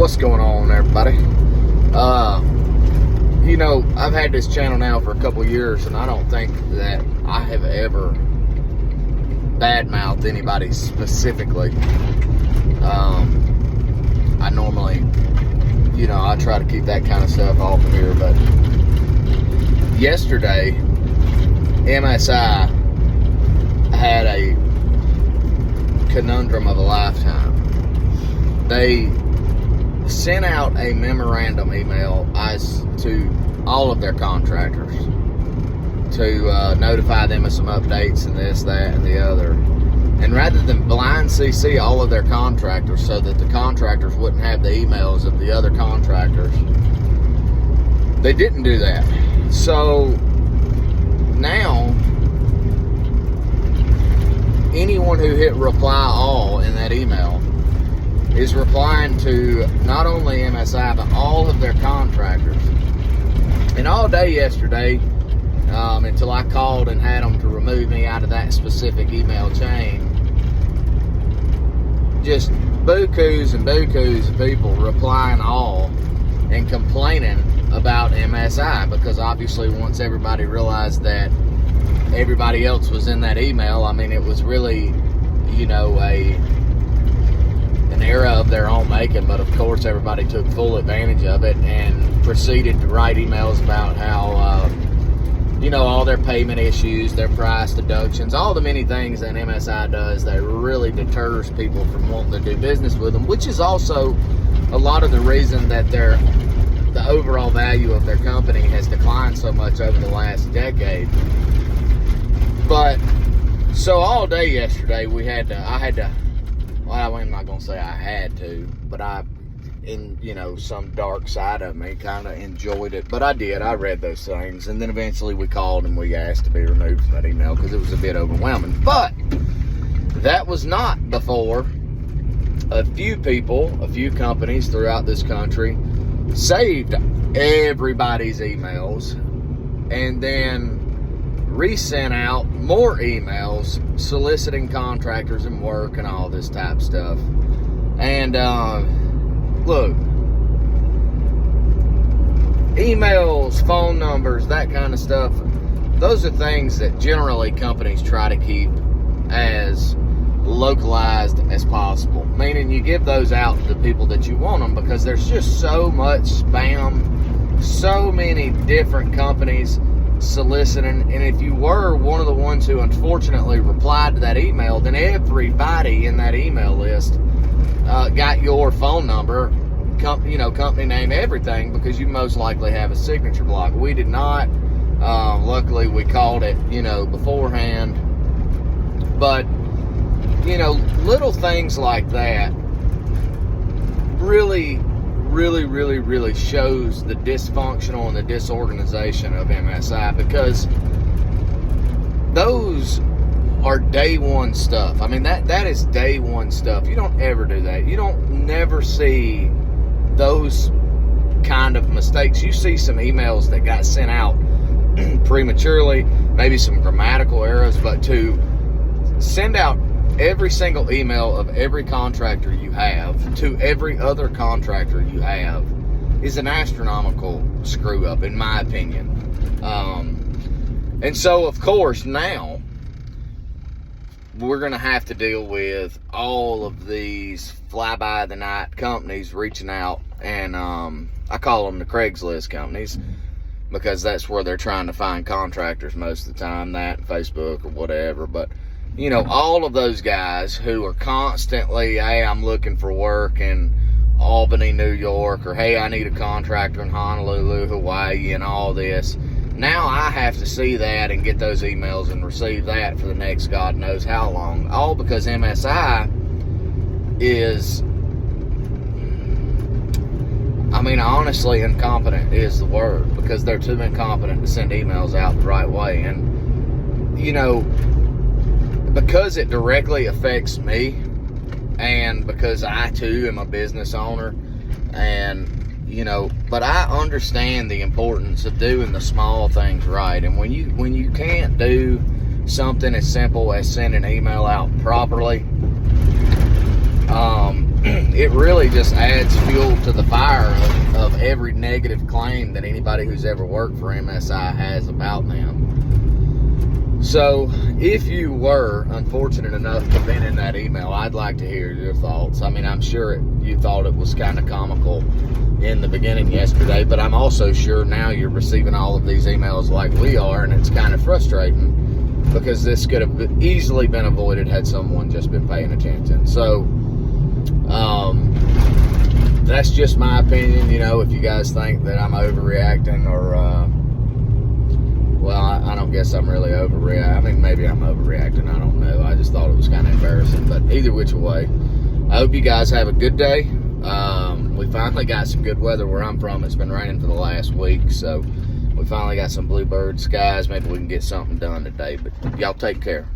What's going on, everybody? I've had this channel now for a couple years, and I don't think that I have ever badmouthed anybody specifically. I normally, I try to keep that kind of stuff off of here, but yesterday, MSI had a conundrum of a lifetime. They sent out a memorandum email as to all of their contractors to notify them of some updates and this, that, and the other. And rather than blind CC all of their contractors so that the contractors wouldn't have the emails of the other contractors, they didn't do that. So now, anyone who hit reply all in that email is replying to not only MSI, but all of their contractors. And all day yesterday, until I called and had them to remove me out of that specific email chain, just bukus and bukus of people replying all and complaining about MSI, because obviously once everybody realized that everybody else was in that email, I mean, it was really, an era of their own making, but of course everybody took full advantage of it and proceeded to write emails about how, all their payment issues, their price deductions, all the many things that MSI does that really deters people from wanting to do business with them, which is also a lot of the reason that the overall value of their company has declined so much over the last decade. But so all day yesterday I'm not going to say I had to, but some dark side of me kind of enjoyed it. But I did. I read those things. And then eventually we called and we asked to be removed from that email because it was a bit overwhelming. But that was not before a few companies throughout this country saved everybody's emails and then resent out more emails soliciting contractors and work and all this type of stuff. And look, emails, phone numbers, that kind of stuff, those are things that generally companies try to keep as localized as possible, meaning you give those out to the people that you want them, because there's just so much spam, so many different companies soliciting. And if you were one of the ones who unfortunately replied to that email, then everybody in that email list got your phone number, company name, everything, because you most likely have a signature block. We did not. Luckily we called it beforehand, but little things like that really shows the dysfunctional and the disorganization of MSI, because those are day one stuff. I mean, that is day one stuff. You don't ever do that. You don't never see those kind of mistakes. You see some emails that got sent out prematurely, maybe some grammatical errors, but to send out every single email of every contractor you have to every other contractor you have is an astronomical screw up, in my opinion. And so, of course, now we're going to have to deal with all of these fly-by-the-night companies reaching out, and I call them the Craigslist companies, because that's where they're trying to find contractors most of the time, that, Facebook or whatever. But all of those guys who are constantly, hey, I'm looking for work in Albany, New York, or hey, I need a contractor in Honolulu, Hawaii, and all this. Now I have to see that and get those emails and receive that for the next God knows how long. All because MSI is, honestly, incompetent is the word, because they're too incompetent to send emails out the right way. And, because it directly affects me, and because I too am a business owner, and but I understand the importance of doing the small things right. And when you can't do something as simple as send an email out properly, it really just adds fuel to the fire of every negative claim that anybody who's ever worked for MSI has about them. So if you were unfortunate enough to have been in that email, I'd like to hear your thoughts. I mean, I'm sure you thought it was kind of comical in the beginning yesterday, but I'm also sure now you're receiving all of these emails like we are, and it's kind of frustrating because this could have easily been avoided had someone just been paying attention. So that's just my opinion. You know, if you guys think that I'm overreacting or well, I don't guess I'm really overreacting. I mean, maybe I'm overreacting. I don't know. I just thought it was kind of embarrassing. But either which way, I hope you guys have a good day. We finally got some good weather where I'm from. It's been raining for the last week, so we finally got some bluebird skies. Maybe we can get something done today. But y'all take care.